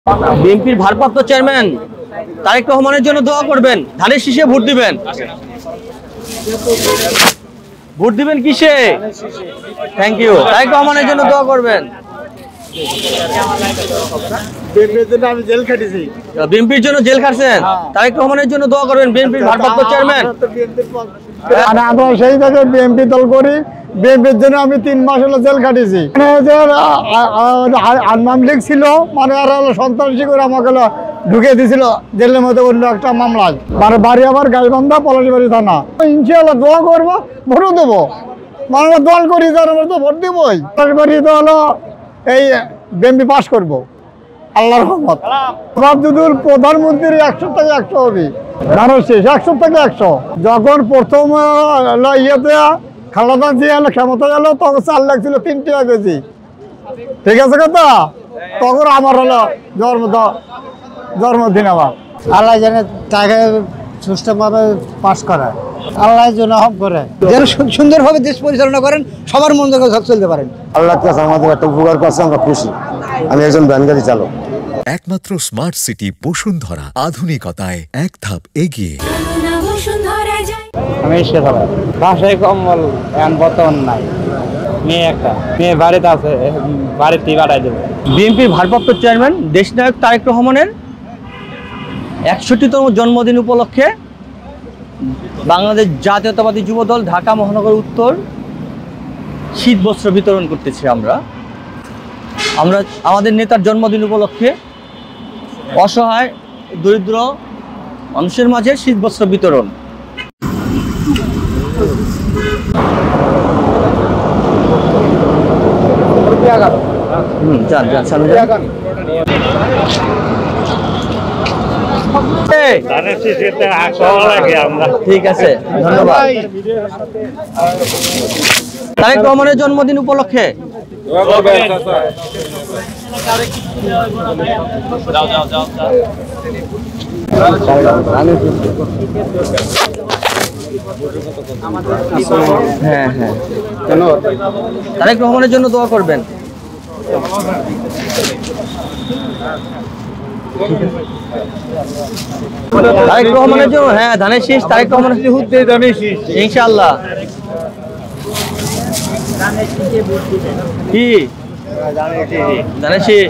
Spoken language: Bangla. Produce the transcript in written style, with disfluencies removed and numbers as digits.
বিএনপির ভারপ্রাপ্ত চেয়ারম্যান তারেক রহমানের জন্য দোয়া করবেন। ধানের শীষে ভোট দিবেন। ভোট দিবেন কিসে? Thank you. তারেক রহমানের জন্য দোয়া করবেন। আমি জেল খাটিছি। বিএনপির জন্য জেল খাটছেন, তারেক রহমানের জন্য দোয়া করবেন। বিএনপির ভারপ্রাপ্ত চেয়ারম্যান। আমরা সেই থেকে বিএনপি দল করি। বিএনপির জন্য আমি 3 মাস হলো জেল খাটিছি। আননাম লীগ ছিল, মানে আর সন্ত্রাসী করে আমাকে ঢুকে দিয়েছিল জেলের মধ্যে অন্য একটা মামলায়। মানে বাড়ি আবার গাইবান্ধা পলাশবাড়ি থানা। ইনশাআল্লাহ দোয়া করবো, ভোটও দেবো। মানে দল করি যার আমরা তো ভোট দিবই। পলাশবাড়ি তো হলো এই বিএনপি পাস করবো আল্লাহর রহমত। আব্দুল প্রধানমন্ত্রী 100 থেকে 100 হবে। ধানের শীষ 100 থেকে 100। যখন প্রথম ইয়েতে খালেদা জিয়া ক্ষমতা গেল তখন 4 লাখ ছিল 3 টাকা কেজি। ঠিক আছে কথা? তখন আমার হলো জন্মদিন আমার। আল্লাহ জানে তাকে সুষ্ঠুভাবে পাস করায়, আল্লাহ যেন হক করে, যেন সুন্দরভাবে দেশ পরিচালনা করেন, সবার মন থেকে চলতে পারেন। আল্লাহ কাছে আমাদের একটা উপকার করছে, আমরা খুশি। আমি একজন ভ্যানগাড়ি চালক। একমাত্র স্মার্ট সিটি বসুন্ধরা, আধুনিকতায় এক ধাপ এগিয়ে। আমি বাসায় কম্বল এখন বর্তমান নাই, মেয়ে বাড়িতে আছে, বাড়িতেই পাঠাই দেবো। বিএনপির ভারপ্রাপ্ত চেয়ারম্যান দেশনায়ক তারেক রহমানের 61তম জন্মদিন উপলক্ষে বাংলাদেশ জাতীয়তাবাদী যুবদল ঢাকা মহানগর উত্তর শীত বস্ত্র বিতরণ করতেছি। আমরা আমাদের নেতার জন্মদিন উপলক্ষে অসহায় দরিদ্র মানুষের মাঝে শীত বস্ত্র বিতরণ। ঠিক আছে, ধন্যবাদ। তারেক রহমানের জন্মদিন উপলক্ষে হ্যাঁ, তারেক রহমানের জন্য দোয়া করবেন। তারেক রহমানের জন্য, হ্যাঁ, ধানের শীষ তারেক রহমানের ইনশাআল্লাহ। কি ধানের শীষ